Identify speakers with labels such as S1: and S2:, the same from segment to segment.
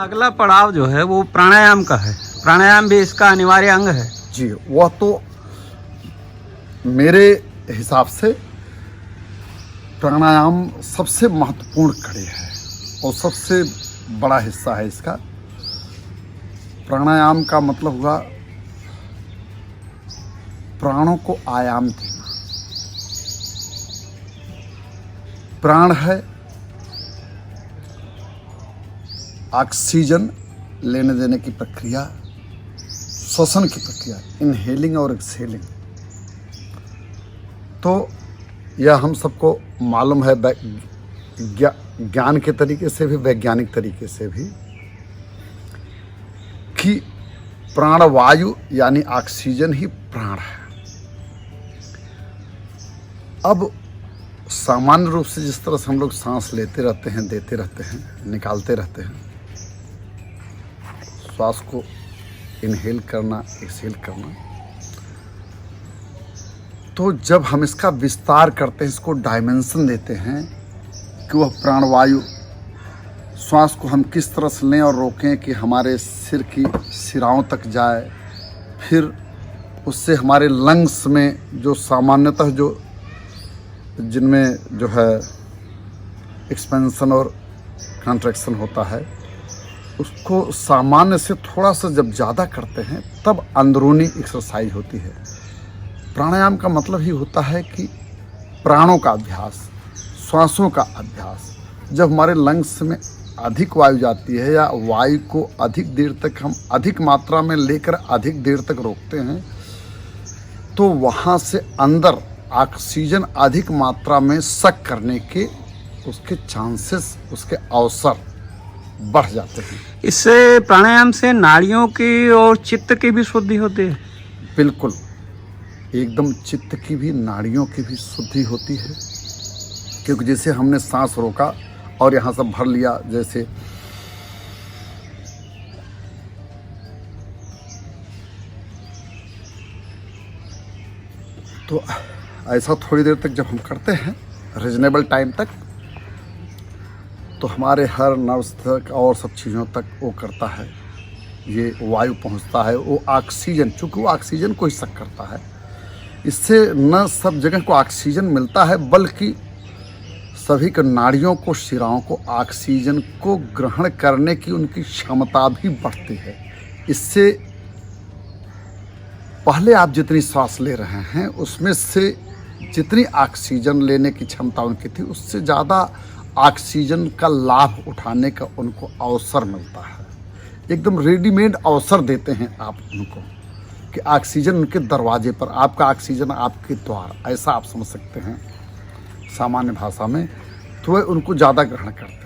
S1: अगला पड़ाव जो है वो प्राणायाम का है। प्राणायाम भी इसका अनिवार्य अंग है।
S2: जी, वह तो मेरे हिसाब से प्राणायाम सबसे महत्वपूर्ण कड़ी है और सबसे बड़ा हिस्सा है इसका। प्राणायाम का मतलब हुआ प्राणों को आयाम देना। प्राण है ऑक्सीजन लेने देने की प्रक्रिया, श्वसन की प्रक्रिया, इनहेलिंग और एक्सहेलिंग। तो यह हम सबको मालूम है ज्ञान के तरीके से भी, वैज्ञानिक तरीके से भी, कि प्राणवायु यानी ऑक्सीजन ही प्राण है। अब सामान्य रूप से जिस तरह से हम लोग सांस लेते रहते हैं, देते रहते हैं, निकालते रहते हैं, श्वास को इनहेल करना, एक्सहेल करना, तो जब हम इसका विस्तार करते हैं, इसको डायमेंशन देते हैं कि वह प्राणवायु श्वास को हम किस तरह से लें और रोकें कि हमारे सिर की सिराओं तक जाए, फिर उससे हमारे लंग्स में जो सामान्यतः जो जिनमें जो है एक्सपेंशन और कंट्रैक्शन होता है, उसको सामान्य से थोड़ा सा जब ज़्यादा करते हैं तब अंदरूनी एक्सरसाइज होती है। प्राणायाम का मतलब ही होता है कि प्राणों का अभ्यास, श्वासों का अभ्यास। जब हमारे लंग्स में अधिक वायु जाती है या वायु को अधिक देर तक हम अधिक मात्रा में लेकर अधिक देर तक रोकते हैं, तो वहाँ से अंदर ऑक्सीजन अधिक मात्रा में सक करने के उसके चांसेस, उसके अवसर बढ़ जाते हैं।
S1: इससे प्राणायाम से नाड़ियों की और चित्त की भी शुद्धि होती है।
S2: बिल्कुल, एकदम चित्त की भी, नाड़ियों की भी शुद्धि होती है। क्योंकि जैसे हमने सांस रोका और यहाँ सब भर लिया, जैसे तो ऐसा थोड़ी देर तक जब हम करते हैं, रीजनेबल टाइम तक, तो हमारे हर नर्व्स तक और सब चीज़ों तक वो करता है, ये वायु पहुंचता है। वो ऑक्सीजन, चूँकि वो ऑक्सीजन को ही सक करता है, इससे न सब जगह को ऑक्सीजन मिलता है, बल्कि सभी के नाड़ियों को, शिराओं को ऑक्सीजन को ग्रहण करने की उनकी क्षमता भी बढ़ती है। इससे पहले आप जितनी सांस ले रहे हैं उसमें से जितनी ऑक्सीजन लेने की क्षमता उनकी थी, उससे ज़्यादा ऑक्सीजन का लाभ उठाने का उनको अवसर मिलता है। एकदम रेडीमेड अवसर देते हैं आप उनको कि ऑक्सीजन उनके दरवाजे पर, आपका ऑक्सीजन आपके द्वार, ऐसा आप समझ सकते हैं सामान्य भाषा में। तो वे उनको ज़्यादा ग्रहण करते हैं।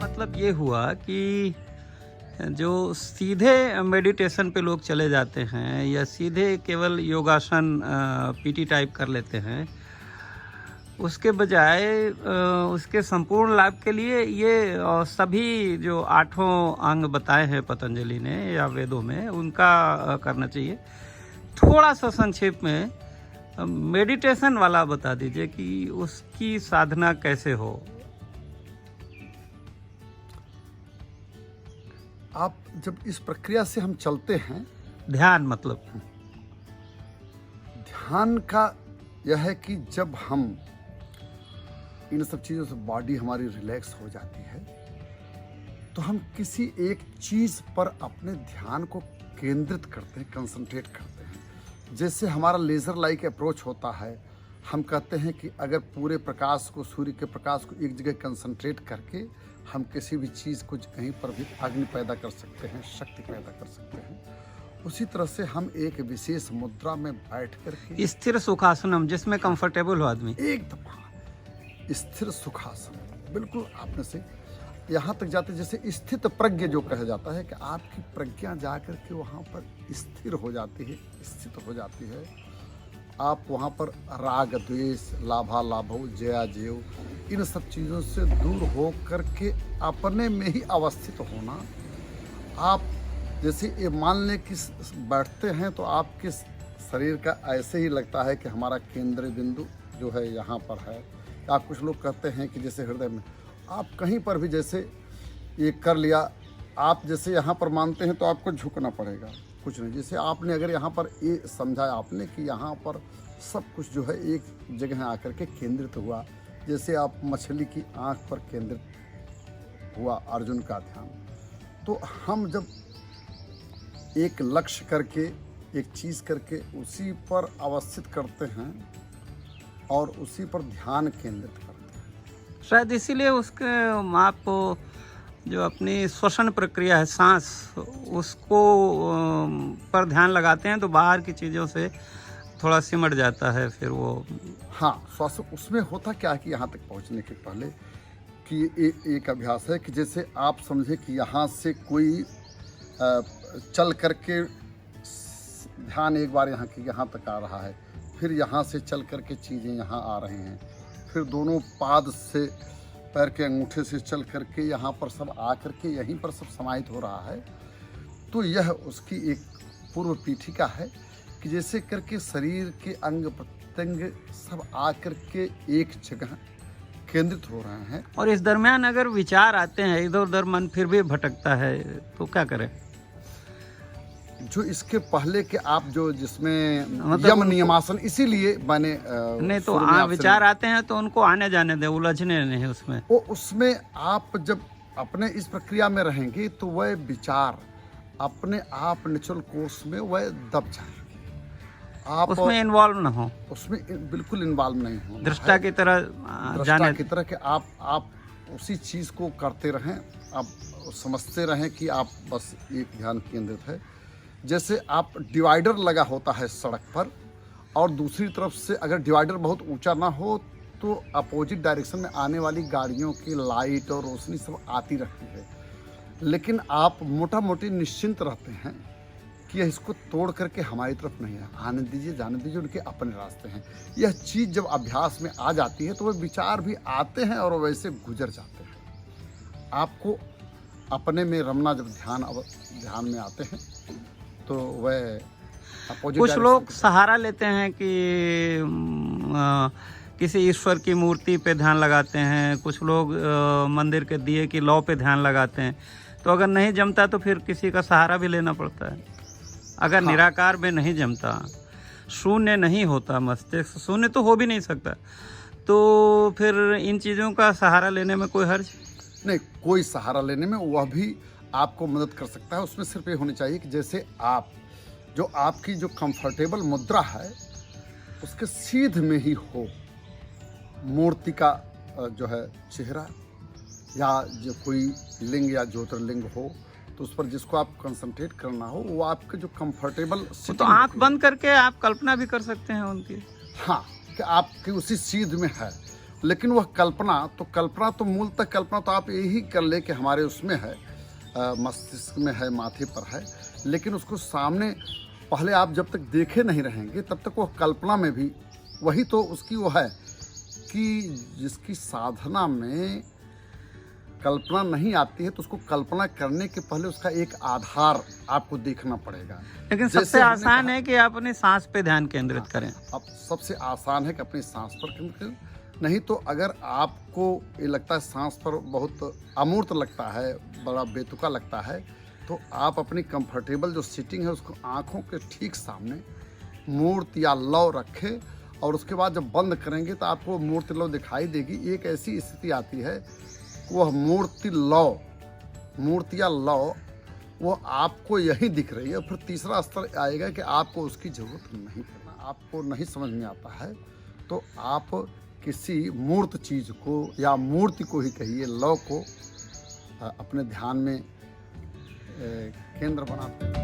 S1: मतलब ये हुआ कि जो सीधे मेडिटेशन पे लोग चले जाते हैं या सीधे केवल योगासन पीटी टाइप कर लेते हैं, उसके बजाय उसके संपूर्ण लाभ के लिए ये सभी जो 8 अंग बताए हैं पतंजलि ने या वेदों में, उनका करना चाहिए। थोड़ा सा संक्षेप में मेडिटेशन वाला बता दीजिए कि उसकी साधना कैसे हो।
S2: आप जब इस प्रक्रिया से हम चलते हैं,
S1: ध्यान मतलब
S2: ध्यान का यह है कि जब हम इन सब चीज़ों से बॉडी हमारी रिलैक्स हो जाती है। तो हम किसी एक चीज़ पर अपने ध्यान को केंद्रित करते हैं, कंसंट्रेट करते हैं। जैसे हमारा लेज़र लाइक अप्रोच होता है, हम कहते हैं कि अगर पूरे प्रकाश को, सूर्य के प्रकाश को एक जगह कंसंट्रेट करके हम किसी भी चीज़ को कहीं पर भी अग्नि पैदा कर सकते हैं, शक्ति पैदा कर सकते हैं। उसी तरह से हम एक विशेष मुद्रा में बैठ करके
S1: स्थिर सुखासनम, जिसमें कंफर्टेबल हो आदमी।
S2: एकदम स्थिर सुखासन, बिल्कुल आपने से यहाँ तक जाते जैसे स्थित प्रज्ञ जो कहा जाता है कि आपकी प्रज्ञा जा कर के वहाँ पर स्थिर हो जाती है, स्थित हो जाती है। आप वहाँ पर राग द्वेष, लाभा लाभो, जया जयो, इन सब चीज़ों से दूर हो करके अपने में ही अवस्थित होना। आप जैसे ये मान लें कि बैठते हैं तो आपके शरीर का ऐसे ही लगता है कि हमारा केंद्र बिंदु जो है यहाँ पर है। या कुछ लोग कहते हैं कि जैसे हृदय में, आप कहीं पर भी जैसे ये कर लिया, आप जैसे यहाँ पर मानते हैं तो आपको झुकना पड़ेगा, कुछ नहीं। जैसे आपने अगर यहाँ पर ये समझा आपने कि यहाँ पर सब कुछ जो है एक जगह आकर के केंद्रित हुआ, जैसे आप मछली की आँख पर केंद्रित हुआ अर्जुन का ध्यान। तो हम जब एक लक्ष्य करके, एक चीज़ करके उसी पर अवस्थित करते हैं और उसी पर ध्यान केंद्रित करते हैं,
S1: शायद इसीलिए उसके आपको जो अपनी श्वसन प्रक्रिया है, सांस, उसको पर ध्यान लगाते हैं तो बाहर की चीज़ों से थोड़ा सिमट जाता है फिर वो।
S2: हाँ, श्वास उसमें होता क्या है कि यहाँ तक पहुँचने के पहले कि एक अभ्यास है कि जैसे आप समझे कि यहाँ से कोई चल करके ध्यान एक बार यहाँ की यहाँ तक आ रहा है, फिर यहाँ से चल करके चीज़ें यहाँ आ रही हैं, फिर दोनों पाद से पैर के अंगूठे से चल करके यहाँ पर सब आ करके यहीं पर सब समाहित हो रहा है। तो यह उसकी एक पूर्व पीठिका है कि जैसे करके शरीर के अंग प्रत्यंग सब आ करके एक जगह केंद्रित हो रहे हैं।
S1: और इस दरमियान अगर विचार आते हैं इधर उधर, मन फिर भी भटकता है, तो क्या करें?
S2: जो इसके पहले के आप जो जिसमें
S1: मतलब
S2: यम नियमासन, इसीलिए मैंने
S1: नहीं तो विचार आते हैं तो उनको आने जाने दे, उलझने नहीं उसमें।
S2: वो उसमें आप जब अपने इस प्रक्रिया में रहेंगे तो वह विचार अपने आप नेचुरल कोर्स में वह दब जाएंगे। आप
S1: उसमें इन्वॉल्व ना हो,
S2: उसमें बिल्कुल इन्वॉल्व नहीं हो,
S1: दृष्टा की तरह
S2: दृष्टा की तरह कि आप उसी चीज़ को करते रहें, आप समझते रहें कि आप बस एक ध्यान केंद्रित है। जैसे आप डिवाइडर लगा होता है सड़क पर, और दूसरी तरफ से अगर डिवाइडर बहुत ऊंचा ना हो तो अपोजिट डायरेक्शन में आने वाली गाड़ियों की लाइट और रोशनी सब आती रहती है, लेकिन आप मोटा मोटी निश्चिंत रहते हैं कि यह इसको तोड़ करके हमारी तरफ नहीं है, आने दीजिए, जाने दीजिए, उनके अपने रास्ते हैं। यह चीज़ जब अभ्यास में आ जाती है तो वह विचार भी आते हैं और वैसे गुजर जाते हैं। आपको अपने में रमना जब ध्यान में आते हैं तो वह अपोजिट।
S1: कुछ लोग सहारा लेते हैं कि किसी ईश्वर की मूर्ति पे ध्यान लगाते हैं, कुछ लोग मंदिर के दिए की लौ पे ध्यान लगाते हैं। तो अगर नहीं जमता तो फिर किसी का सहारा भी लेना पड़ता है। अगर हाँ, निराकार में नहीं जमता, शून्य नहीं होता, मस्तिष्क शून्य तो हो भी नहीं सकता, तो फिर इन चीज़ों का सहारा लेने में कोई हर्ज
S2: नहीं। कोई सहारा लेने में वह भी आपको मदद कर सकता है। उसमें सिर्फ ये होनी चाहिए कि जैसे आप जो आपकी जो कंफर्टेबल मुद्रा है उसके सीध में ही हो, मूर्ति का जो है चेहरा या जो कोई लिंग या ज्योतिर्लिंग हो, तो उस पर जिसको आप कंसंट्रेट करना हो वो आपके जो कंफर्टेबल।
S1: तो आंख बंद करके आप कल्पना भी कर सकते हैं उनकी।
S2: हाँ, कि आपकी उसी सीध में है, लेकिन वह कल्पना तो मूलतः कल्पना तो आप यही कर ले कि हमारे उसमें है, मस्तिष्क में है, माथे पर है, लेकिन उसको सामने पहले आप जब तक देखे नहीं रहेंगे तब तक वह कल्पना में भी वही तो उसकी वो है कि जिसकी साधना में कल्पना नहीं आती है तो उसको कल्पना करने के पहले उसका एक आधार आपको देखना पड़ेगा।
S1: लेकिन सबसे आसान है कि आप अपनी सांस पे ध्यान केंद्रित करें।
S2: अब सबसे आसान है कि अपनी सांस पर केंद्रित करें। नहीं तो अगर आपको ये लगता है सांस पर बहुत अमूर्त लगता है, बड़ा बेतुका लगता है, तो आप अपनी कंफर्टेबल जो सीटिंग है उसको आँखों के ठीक सामने मूर्त या लौ रखें और उसके बाद जब बंद करेंगे तो आपको मूर्ति लौ दिखाई देगी। एक ऐसी स्थिति आती है कि वह मूर्ति या लौ वो आपको यही दिख रही है। फिर तीसरा स्तर आएगा कि आपको उसकी ज़रूरत नहीं पड़ना, आपको नहीं समझ में आता है तो आप किसी मूर्त चीज़ को या मूर्ति को ही कहिए, लौ को अपने ध्यान में केंद्र बनाते हैं।